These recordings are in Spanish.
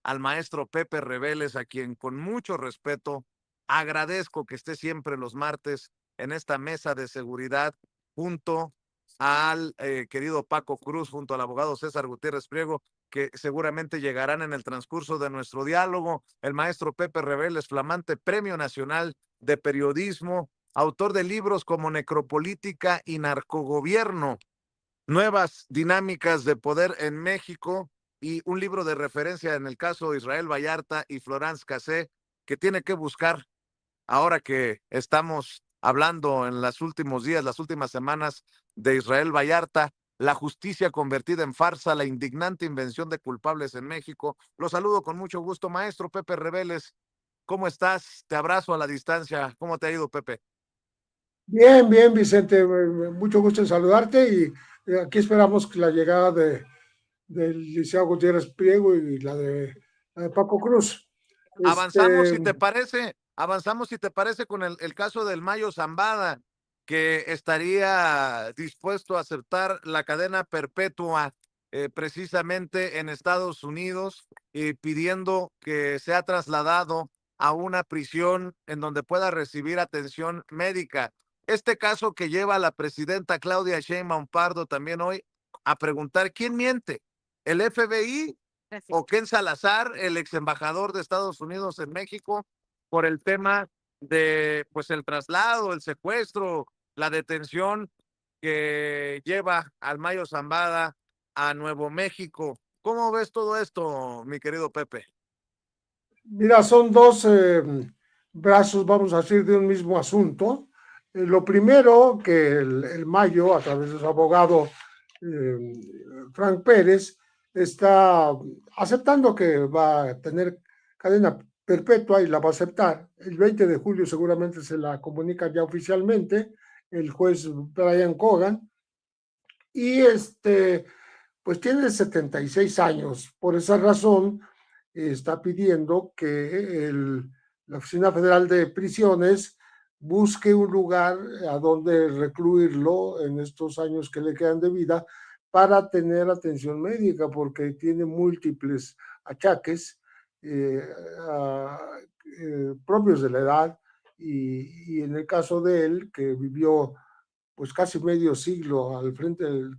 al maestro Pepe Reveles, a quien con mucho respeto agradezco que esté siempre los martes en esta mesa de seguridad junto al querido Paco Cruz, junto al abogado César Gutiérrez Priego, que seguramente llegarán en el transcurso de nuestro diálogo. El maestro Pepe Reveles, flamante Premio Nacional de Periodismo, autor de libros como Necropolítica y Narcogobierno, Nuevas Dinámicas de Poder en México, y un libro de referencia en el caso de Israel Vallarta y Florence Cassé, que tiene que buscar ahora que estamos hablando en los últimos días, las últimas semanas de Israel Vallarta, la justicia convertida en farsa, la indignante invención de culpables en México. Lo saludo con mucho gusto, maestro Pepe Reveles. ¿Cómo estás? Te abrazo a la distancia. ¿Cómo te ha ido, Pepe? Bien, bien, Vicente, mucho gusto en saludarte y aquí esperamos que la llegada del licenciado Gutiérrez Priego y la de Paco Cruz. Avanzamos, Este, si te parece, avanzamos, si te parece, con el caso del Mayo Zambada, que estaría dispuesto a aceptar la cadena perpetua precisamente en Estados Unidos, y pidiendo que sea trasladado a una prisión en donde pueda recibir atención médica. Este caso que lleva a la presidenta Claudia Sheinbaum Pardo también hoy a preguntar quién miente, el FBI o Ken Salazar, el ex embajador de Estados Unidos en México, por el tema de pues el traslado, el secuestro, la detención que lleva al Mayo Zambada a Nuevo México. ¿Cómo ves todo esto, mi querido Pepe? Mira, son dos brazos, vamos a decir, de un mismo asunto. Lo primero, que el Mayo, a través de su abogado eh, Frank Pérez, está aceptando que va a tener cadena perpetua y la va a aceptar. El 20 de julio seguramente se la comunica ya oficialmente el juez Brian Cogan. Y pues tiene 76 años. Por esa razón, está pidiendo que la Oficina Federal de Prisiones busque un lugar a donde recluirlo en estos años que le quedan de vida para tener atención médica, porque tiene múltiples achaques eh, a, propios de la edad y en el caso de él, que vivió pues casi medio siglo al frente del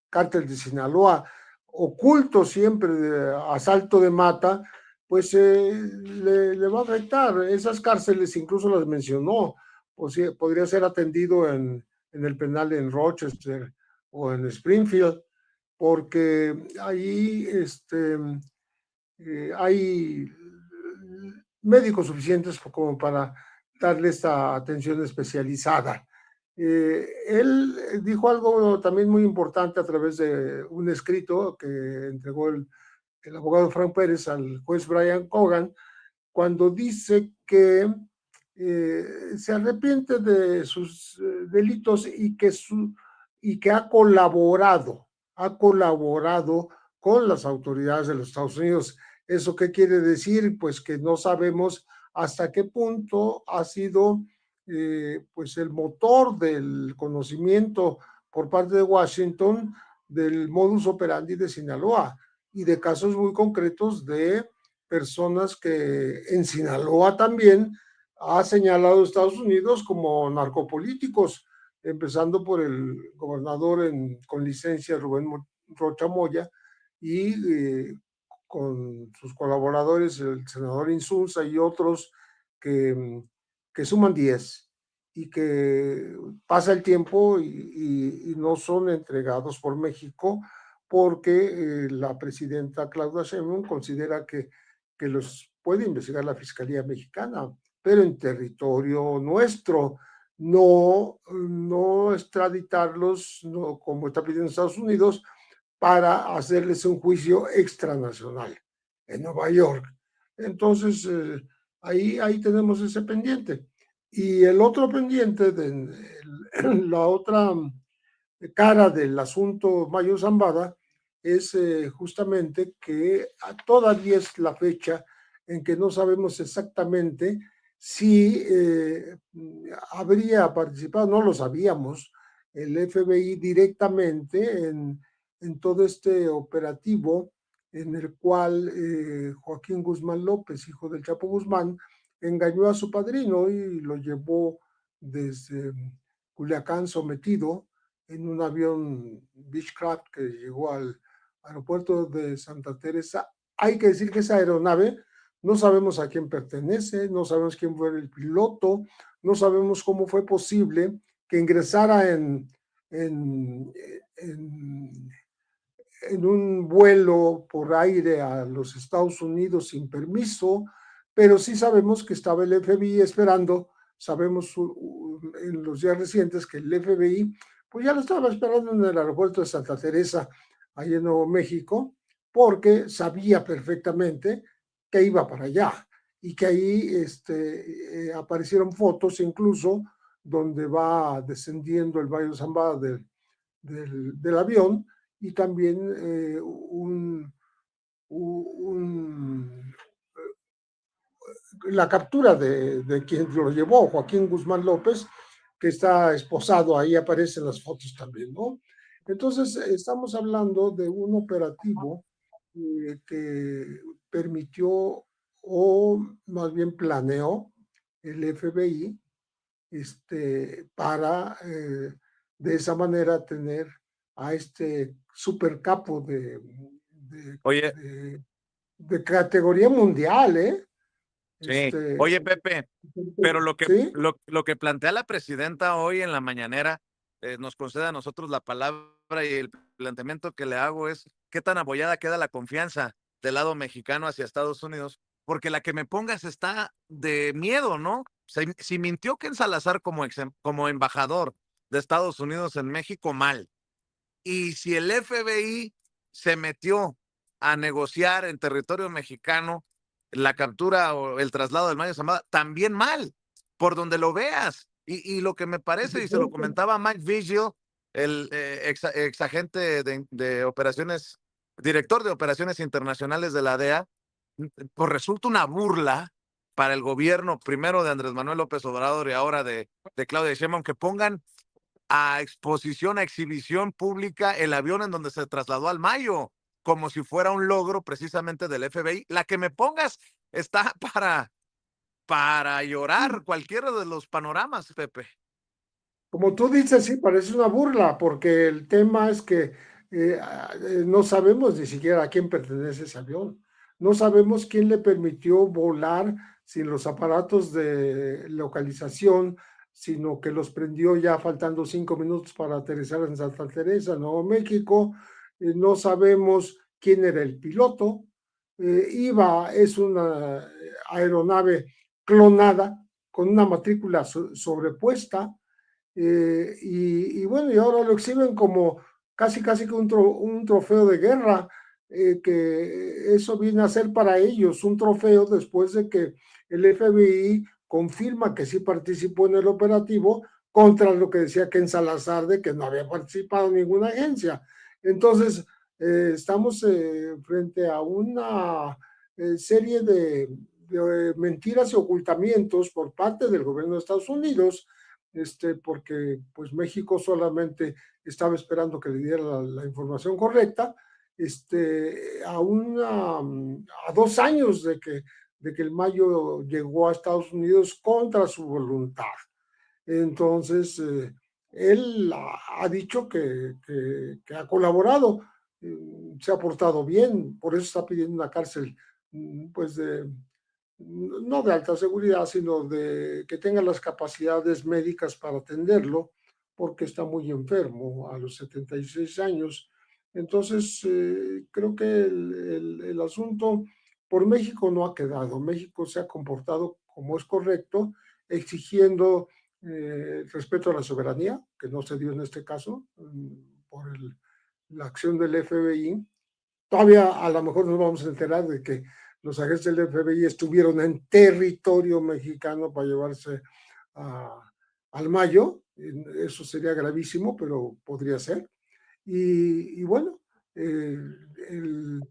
cártel de Sinaloa, oculto siempre de asalto de mata, pues le va a afectar. Esas cárceles incluso las mencionó, podría ser atendido en el penal en Rochester o en Springfield, porque ahí hay médicos suficientes como para darle esta atención especializada. Él dijo algo también muy importante a través de un escrito que entregó el abogado Frank Pérez al juez Brian Cogan, cuando dice que se arrepiente de sus delitos y que ha colaborado con las autoridades de los Estados Unidos. ¿Eso qué quiere decir? Pues que no sabemos hasta qué punto ha sido pues el motor del conocimiento por parte de Washington del modus operandi de Sinaloa y de casos muy concretos de personas que en Sinaloa también ha señalado Estados Unidos como narcopolíticos, empezando por el gobernador con licencia Rubén Rocha Moya y con sus colaboradores, el senador Insulza y otros que, que suman 10 y que pasa el tiempo y no son entregados por México porque la presidenta Claudia Sheinbaum considera que los puede investigar la Fiscalía Mexicana, pero en territorio nuestro, no extraditarlos no, como está pidiendo Estados Unidos para hacerles un juicio extranacional en Nueva York. Entonces, ahí tenemos ese pendiente. Y el otro pendiente, la otra cara del asunto Mayo Zambada, es justamente que todavía es la fecha en que no sabemos exactamente si habría participado, no lo sabíamos, el FBI directamente en todo este operativo en el cual Joaquín Guzmán López, hijo del Chapo Guzmán, engañó a su padrino y lo llevó desde Culiacán sometido en un avión Beechcraft que llegó al aeropuerto de Santa Teresa. Hay que decir que esa aeronave no sabemos a quién pertenece, no sabemos quién fue el piloto, no sabemos cómo fue posible que ingresara en un vuelo por aire a los Estados Unidos sin permiso, pero sí sabemos que estaba el FBI esperando. Sabemos en los días recientes que el FBI pues ya lo estaba esperando en el aeropuerto de Santa Teresa, ahí en Nuevo México, porque sabía perfectamente que iba para allá y que ahí aparecieron fotos incluso donde va descendiendo el Valle de Zambada del avión y también la captura de quien lo llevó, Joaquín Guzmán López, que está esposado, ahí aparecen las fotos también, ¿no? Entonces, estamos hablando de un operativo que permitió o más bien planeó el FBI para de esa manera tener a este super capo de, Oye, de, de categoría mundial, ¿eh? sí. Este, Oye, Pepe, pero ¿sí? lo que plantea la presidenta hoy en la mañanera, nos concede a nosotros la palabra y el planteamiento que le hago es qué tan apoyada queda la confianza del lado mexicano hacia Estados Unidos, porque la que me pongas está de miedo, ¿no? Si mintió Ken Salazar como embajador de Estados Unidos en México, mal. Y si el FBI se metió a negociar en territorio mexicano la captura o el traslado del Mayo Zambada, también mal, por donde lo veas. Y lo que me parece, y se lo comentaba Mike Vigil, el ex agente de operaciones, director de operaciones internacionales de la DEA, pues resulta una burla para el gobierno, primero de Andrés Manuel López Obrador y ahora de Claudia Sheinbaum, que pongan a exposición, a exhibición pública el avión en donde se trasladó al Mayo, como si fuera un logro precisamente del FBI. La que me pongas está para llorar cualquiera de los panoramas, Pepe. Como tú dices, sí, parece una burla, porque el tema es que no sabemos ni siquiera a quién pertenece ese avión. No sabemos quién le permitió volar sin los aparatos de localización, sino que los prendió ya faltando 5 minutos para aterrizar en Santa Teresa, Nuevo México. No sabemos quién era el piloto. Es una aeronave clonada con una matrícula sobrepuesta bueno, y ahora lo exhiben como casi que un trofeo de guerra, que eso viene a ser para ellos un trofeo después de que el FBI confirma que sí participó en el operativo contra lo que decía Ken Salazar de que no había participado en ninguna agencia. Entonces, estamos frente a una serie de mentiras y ocultamientos por parte del gobierno de Estados Unidos, porque pues México solamente estaba esperando que le diera la información correcta, a 2 años de que el Mayo llegó a Estados Unidos contra su voluntad. Entonces, él ha dicho que ha colaborado, se ha portado bien, por eso está pidiendo una cárcel, pues no de alta seguridad, sino de que tenga las capacidades médicas para atenderlo, porque está muy enfermo a los 76 años. Entonces, creo que el asunto por México no ha quedado. México se ha comportado como es correcto, exigiendo respeto a la soberanía, que no se dio en este caso, por la acción del FBI. Todavía a lo mejor nos vamos a enterar de que los agentes del FBI estuvieron en territorio mexicano para llevarse al Mayo. Eso sería gravísimo, pero podría ser. Bueno, el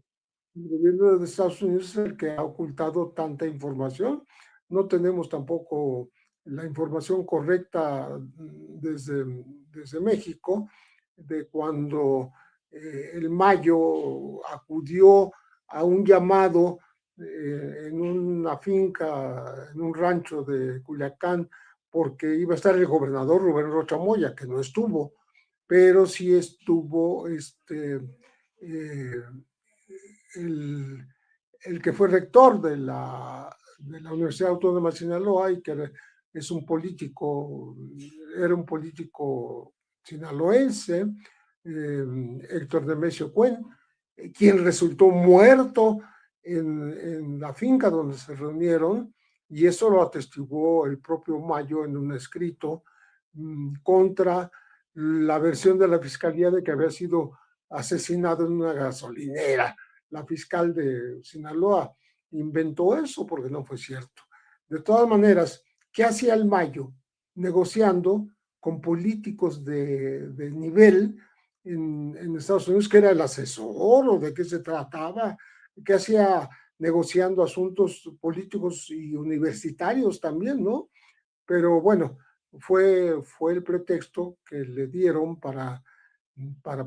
gobierno de Estados Unidos es el que ha ocultado tanta información. No tenemos tampoco la información correcta desde México de cuando el Mayo acudió a un llamado en una finca, en un rancho de Culiacán, porque iba a estar el gobernador Rubén Rocha Moya, que no estuvo, pero sí estuvo el, el que fue rector de la Universidad Autónoma de Sinaloa y que es un político, era un político sinaloense, Héctor Nemesio Cuen, quien resultó muerto en la finca donde se reunieron, y eso lo atestiguó el propio Mayo en un escrito contra la versión de la fiscalía de que había sido asesinado en una gasolinera. La fiscal de Sinaloa inventó eso porque no fue cierto. De todas maneras, ¿qué hacía el Mayo? Negociando con políticos de nivel en Estados Unidos, que era el asesor o de qué se trataba, qué hacía negociando asuntos políticos y universitarios también, ¿no? Pero bueno, fue el pretexto que le dieron para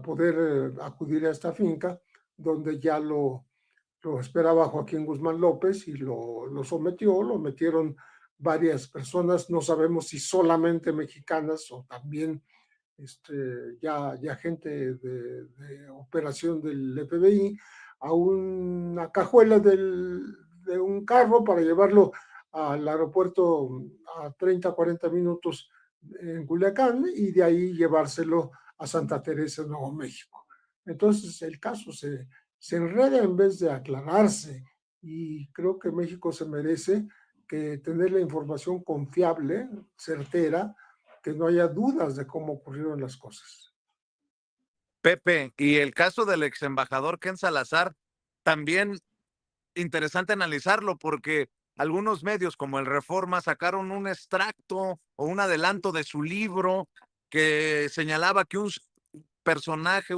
poder acudir a esta finca, donde ya lo esperaba Joaquín Guzmán López y lo sometió, lo metieron varias personas, no sabemos si solamente mexicanas o también ya gente de operación del FBI, a una cajuela de un carro para llevarlo al aeropuerto a 30, 40 minutos en Culiacán y de ahí llevárselo a Santa Teresa, Nuevo México. Entonces el caso se enreda en vez de aclararse y creo que México se merece que tener la información confiable, certera, que no haya dudas de cómo ocurrieron las cosas. Pepe, y el caso del ex embajador Ken Salazar, también interesante analizarlo porque algunos medios como el Reforma sacaron un extracto o un adelanto de su libro que señalaba que un personaje,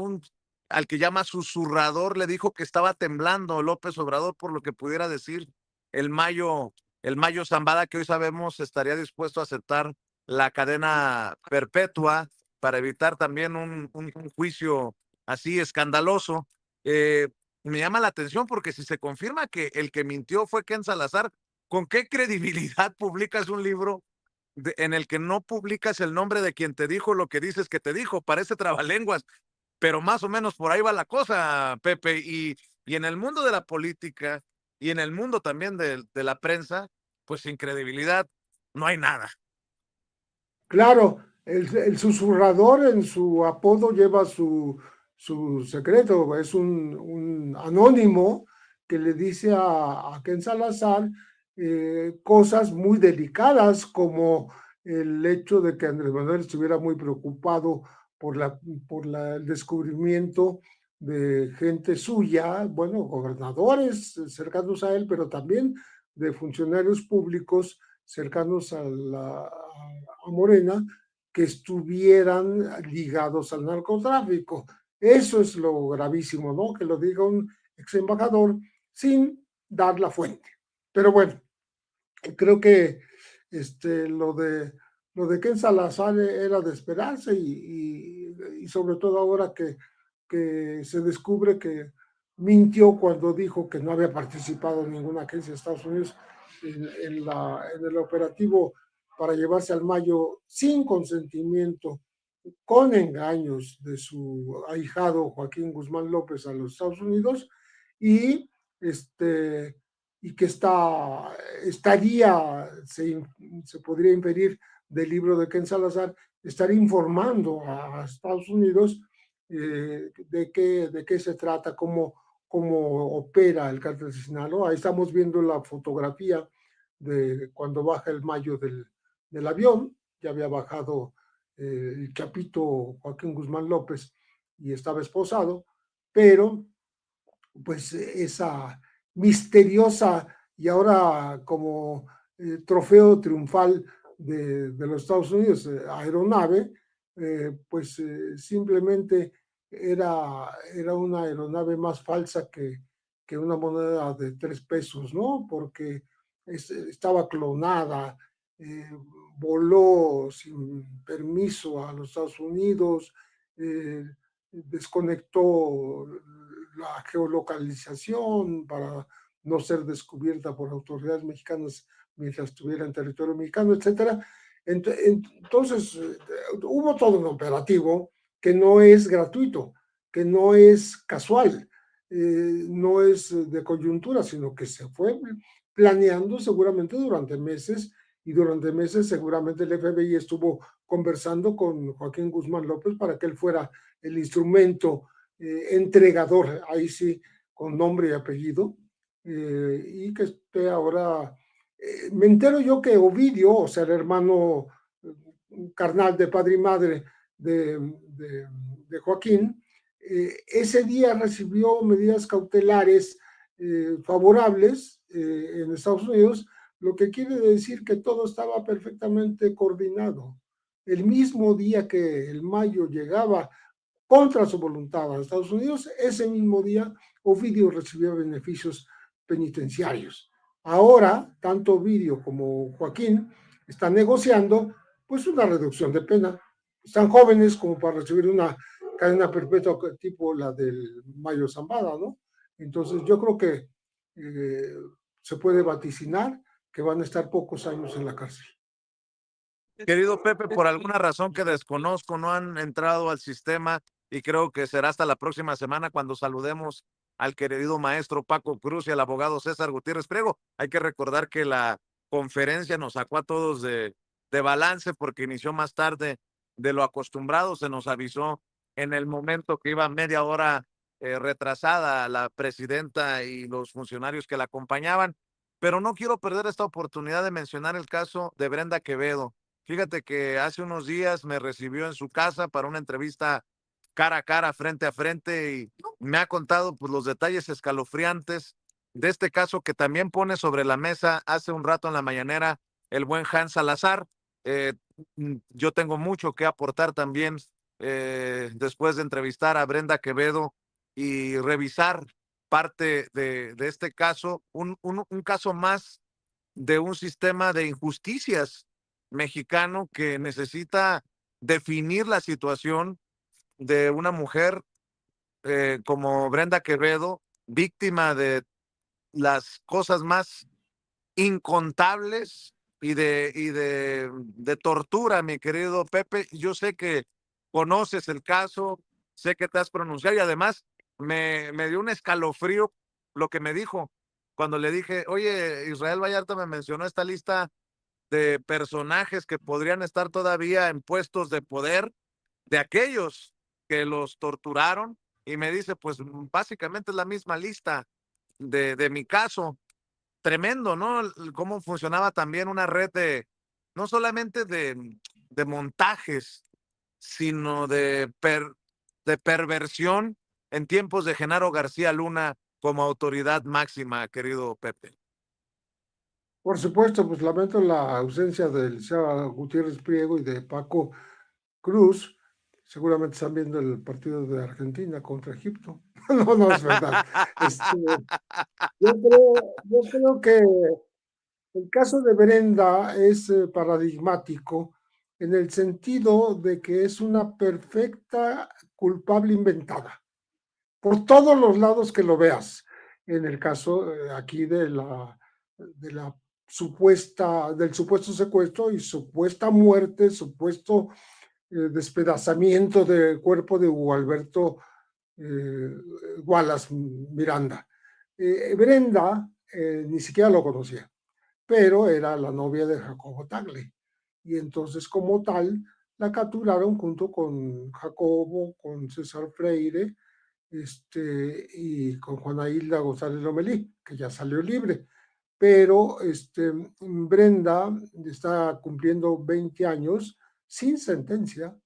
al que llama susurrador, le dijo que estaba temblando López Obrador por lo que pudiera decir el Mayo, el Mayo Zambada, que hoy sabemos estaría dispuesto a aceptar la cadena perpetua para evitar también un juicio así escandaloso. Eh, Me llama la atención porque si se confirma que el que mintió fue Ken Salazar, ¿con qué credibilidad publicas un libro en el que no publicas el nombre de quien te dijo lo que dices que te dijo? Parece trabalenguas, pero más o menos por ahí va la cosa, Pepe. Y en el mundo de la política y en el mundo también de la prensa, pues sin credibilidad no hay nada. Claro, el susurrador en su apodo lleva su secreto, es un anónimo que le dice a Ken Salazar cosas muy delicadas como el hecho de que Andrés Manuel estuviera muy preocupado por, el descubrimiento de gente suya, bueno, gobernadores cercanos a él, pero también de funcionarios públicos cercanos a Morena, que estuvieran ligados al narcotráfico. Eso es lo gravísimo, ¿no? Que lo diga un ex embajador sin dar la fuente. Pero bueno, creo que lo de Ken Salazar era de esperarse y sobre todo ahora que se descubre que mintió cuando dijo que no había participado en ninguna agencia de Estados Unidos en el operativo para llevarse al Mayo sin consentimiento, con engaños de su ahijado Joaquín Guzmán López a los Estados Unidos y este y que se podría inferir del libro de Ken Salazar, estaría informando a Estados Unidos de qué se trata, cómo opera el cártel de Sinaloa. Ahí estamos viendo la fotografía de cuando baja el Mayo del avión, ya había bajado el chapito Joaquín Guzmán López y estaba esposado, pero pues esa misteriosa y ahora como trofeo triunfal de los Estados Unidos, aeronave, pues simplemente era una aeronave más falsa que una moneda de 3 pesos, ¿no? Porque estaba clonada, eh, voló sin permiso a los Estados Unidos, desconectó la geolocalización para no ser descubierta por autoridades mexicanas mientras estuviera en territorio mexicano, etcétera. Entonces, hubo todo un operativo que no es gratuito, que no es casual, no es de coyuntura, sino que se fue planeando seguramente durante meses, y durante meses seguramente el FBI estuvo conversando con Joaquín Guzmán López para que él fuera el instrumento entregador, ahí sí, con nombre y apellido, y que esté ahora. Me entero yo que Ovidio, o sea, el hermano carnal de padre y madre de Joaquín, ese día recibió medidas cautelares favorables en Estados Unidos, lo que quiere decir que todo estaba perfectamente coordinado. El mismo día que el Mayo llegaba contra su voluntad a Estados Unidos, ese mismo día Ovidio recibió beneficios penitenciarios. Ahora, tanto Ovidio como Joaquín están negociando pues una reducción de pena. Están jóvenes como para recibir una cadena perpetua tipo la del Mayo Zambada, ¿no? Entonces yo creo que se puede vaticinar que van a estar pocos años en la cárcel. Querido Pepe, por alguna razón que desconozco, no han entrado al sistema y creo que será hasta la próxima semana cuando saludemos al querido maestro Paco Cruz y al abogado César Gutiérrez Priego. Hay que recordar que la conferencia nos sacó a todos de balance porque inició más tarde de lo acostumbrado. Se nos avisó en el momento que iba media hora retrasada la presidenta y los funcionarios que la acompañaban. Pero no quiero perder esta oportunidad de mencionar el caso de Brenda Quevedo. Fíjate que hace unos días me recibió en su casa para una entrevista cara a cara, frente a frente, y me ha contado pues, los detalles escalofriantes de este caso que también pone sobre la mesa hace un rato en la mañanera el buen Hans Salazar. Eh, yo tengo mucho que aportar también después de entrevistar a Brenda Quevedo y revisar parte de este caso, un caso más de un sistema de injusticias mexicano que necesita definir la situación de una mujer como Brenda Quevedo, víctima de las cosas más incontables y de tortura, mi querido Pepe. Yo sé que conoces el caso, sé que te has pronunciado y además me dio un escalofrío lo que me dijo cuando le dije, oye, Israel Vallarta me mencionó esta lista de personajes que podrían estar todavía en puestos de poder, de aquellos que los torturaron, y me dice, pues básicamente es la misma lista de mi caso. Tremendo, ¿no? Cómo funcionaba también una red no solamente de montajes, sino de perversión en tiempos de Genaro García Luna como autoridad máxima, querido Pepe. Por supuesto, pues lamento la ausencia de Eliseo Gutiérrez Priego y de Paco Cruz. Seguramente están viendo el partido de Argentina contra Egipto. No, no es verdad. Yo creo que el caso de Brenda es paradigmático en el sentido de que es una perfecta culpable inventada, por todos los lados que lo veas. En el caso aquí de la del supuesto secuestro y supuesta muerte, supuesto despedazamiento del cuerpo de Hugo Alberto eh, Wallace Miranda. Brenda ni siquiera lo conocía, pero era la novia de Jacobo Tagle. Y entonces, como tal, la capturaron junto con Jacobo, con César Freire, y con Juana Hilda González Lomelí, que ya salió libre. Pero Brenda está cumpliendo 20 años sin sentencia,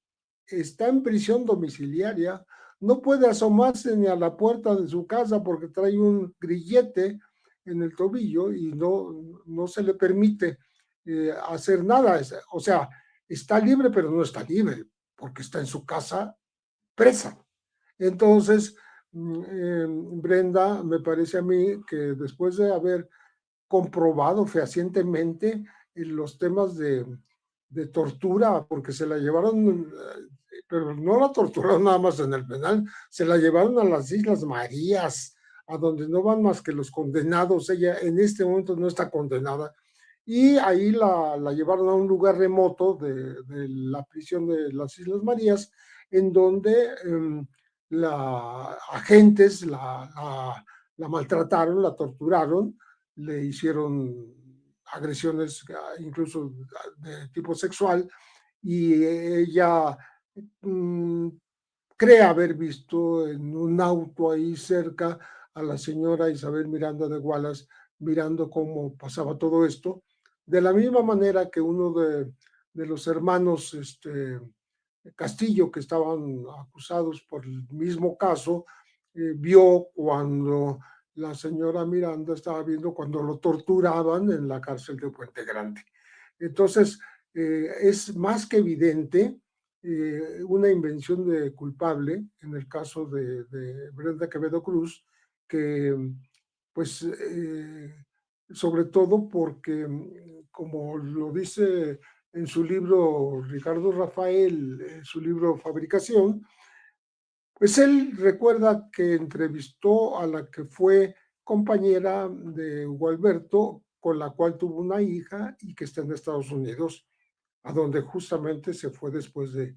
está en prisión domiciliaria, no puede asomarse ni a la puerta de su casa porque trae un grillete en el tobillo y no se le permite hacer nada. O sea, está libre, pero no está libre porque está en su casa presa. Entonces, Brenda, me parece a mí que después de haber comprobado fehacientemente los temas de tortura, porque se la llevaron pero no la torturaron nada más en el penal, se la llevaron a las Islas Marías, a donde no van más que los condenados. Ella en este momento no está condenada, y ahí la llevaron a un lugar remoto de la prisión de las Islas Marías, en donde agentes la maltrataron, la torturaron, le hicieron agresiones incluso de tipo sexual, y ella cree haber visto en un auto ahí cerca a la señora Isabel Miranda de Wallace mirando cómo pasaba todo esto, de la misma manera que uno de los hermanos Castillo, que estaban acusados por el mismo caso, vio cuando la señora Miranda estaba viendo cuando lo torturaban en la cárcel de Puente Grande. Entonces, es más que evidente una invención de culpable en el caso de Brenda Quevedo Cruz, que pues sobre todo porque, como lo dice en su libro Ricardo Rafael, su libro Fabricación, pues él recuerda que entrevistó a la que fue compañera de Hugo Alberto, con la cual tuvo una hija y que está en Estados Unidos, a donde justamente se fue después del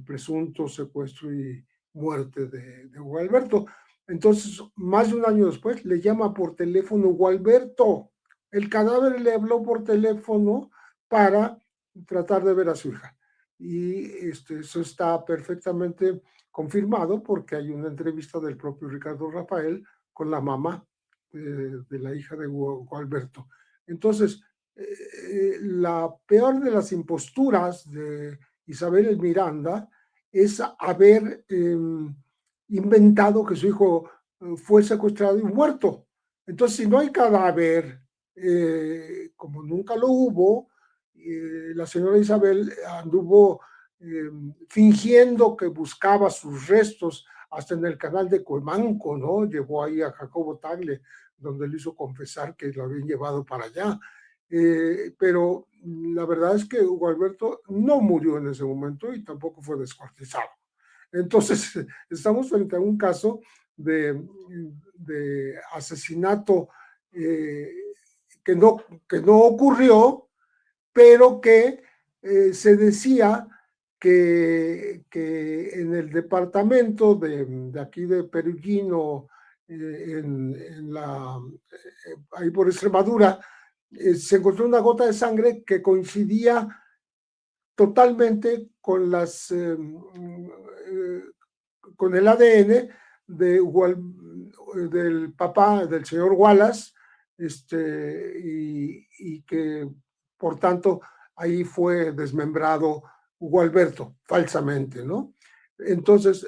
presunto secuestro y muerte de Hugo Alberto. Entonces, más de un año después, le llama por teléfono Hugo Alberto. El cadáver le habló por teléfono para tratar de ver a su hija. Y eso está perfectamente confirmado porque hay una entrevista del propio Ricardo Rafael con la mamá de la hija de Hugo Alberto. Entonces, la peor de las imposturas de Isabel Miranda es haber inventado que su hijo fue secuestrado y muerto. Entonces, si no hay cadáver, como nunca lo hubo, la señora Isabel anduvo fingiendo que buscaba sus restos hasta en el canal de Cuemanco, ¿no? Llevó ahí a Jacobo Tagle, donde le hizo confesar que lo habían llevado para allá. Pero la verdad es que Hugo Alberto no murió en ese momento y tampoco fue descuartizado. Entonces, estamos frente a un caso de asesinato que no ocurrió, pero que se decía que en el departamento de aquí de Perugino, ahí por Extremadura, se encontró una gota de sangre que coincidía totalmente con el ADN del papá del señor Wallace, y que por tanto ahí fue desmembrado Hugo Alberto falsamente, ¿no? Entonces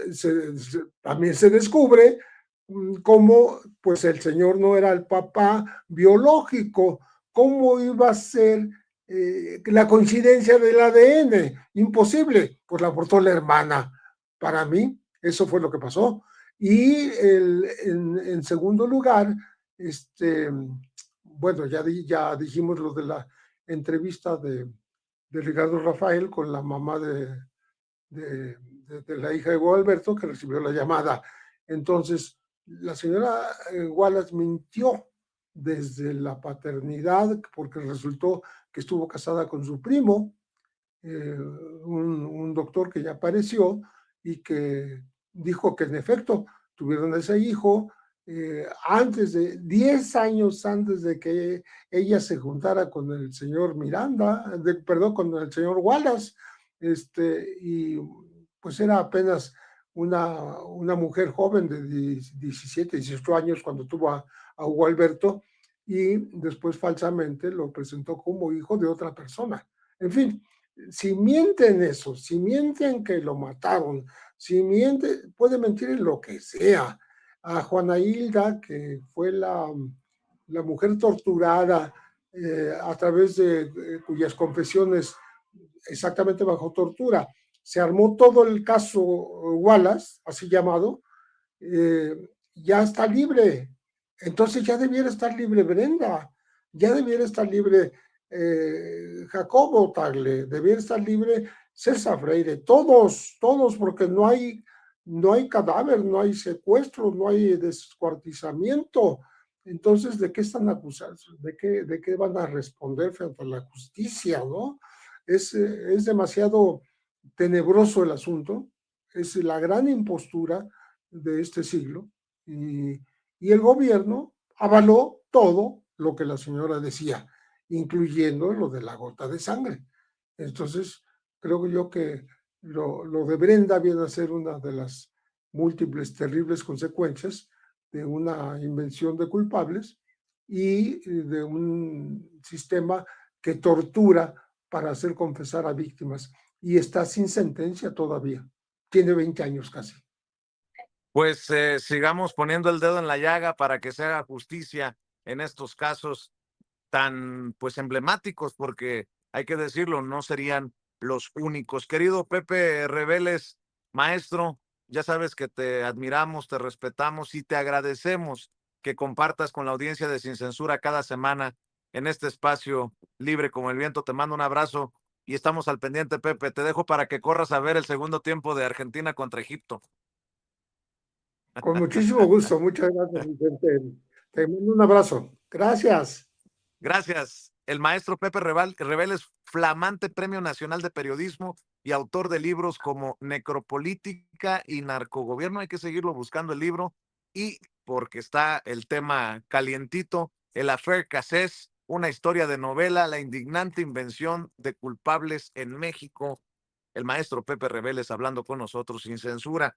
también se descubre cómo pues el señor no era el papá biológico. ¿Cómo iba a ser la coincidencia del ADN? Imposible, pues la aportó la hermana. Para mí, eso fue lo que pasó. Y en segundo lugar, bueno, ya dijimos lo de la entrevista de Ricardo Rafael con la mamá de la hija de Hugo Alberto, que recibió la llamada. Entonces, la señora Wallace mintió desde la paternidad, porque resultó que estuvo casada con su primo, un doctor que ya apareció y que dijo que en efecto tuvieron ese hijo antes de 10 años antes de que ella se juntara con el señor Miranda, perdón, con el señor Wallace, y pues era apenas una mujer joven de 17, 18 años cuando tuvo a Hugo Alberto, y después falsamente lo presentó como hijo de otra persona. En fin, si mienten eso, si mienten que lo mataron, si miente, puede mentir en lo que sea. A Juana Hilda, que fue la mujer torturada a través de cuyas confesiones, exactamente bajo tortura, se armó todo el caso Wallace, así llamado, ya está libre. Entonces ya debiera estar libre Brenda, ya debiera estar libre Jacobo Tagle, debiera estar libre César Freire, todos, todos, porque no hay cadáver, no hay secuestro, no hay descuartizamiento. Entonces, ¿de qué están acusados? ¿De qué van a responder frente a la justicia, no? Es demasiado tenebroso el asunto, es la gran impostura de este siglo y el gobierno avaló todo lo que la señora decía, incluyendo lo de la gota de sangre. Entonces, creo yo que lo de Brenda viene a ser una de las múltiples terribles consecuencias de una invención de culpables y de un sistema que tortura para hacer confesar a víctimas y está sin sentencia todavía. Tiene 20 años casi. Pues sigamos poniendo el dedo en la llaga para que se haga justicia en estos casos tan pues emblemáticos, porque hay que decirlo, no serían los únicos. Querido Pepe Reveles, maestro, ya sabes que te admiramos, te respetamos y te agradecemos que compartas con la audiencia de Sin Censura cada semana en este espacio libre como el viento. Te mando un abrazo y estamos al pendiente, Pepe. Te dejo para que corras a ver el segundo tiempo de Argentina contra Egipto. Con muchísimo gusto. Muchas gracias, Vicente. Te mando un abrazo. Gracias. Gracias. El maestro Pepe Reveles, flamante Premio Nacional de Periodismo y autor de libros como Necropolítica y Narcogobierno. Hay que seguirlo buscando el libro. Y porque está el tema calientito, el Affair Cassés, una historia de novela, la indignante invención de culpables en México. El maestro Pepe Reveles hablando con nosotros sin censura.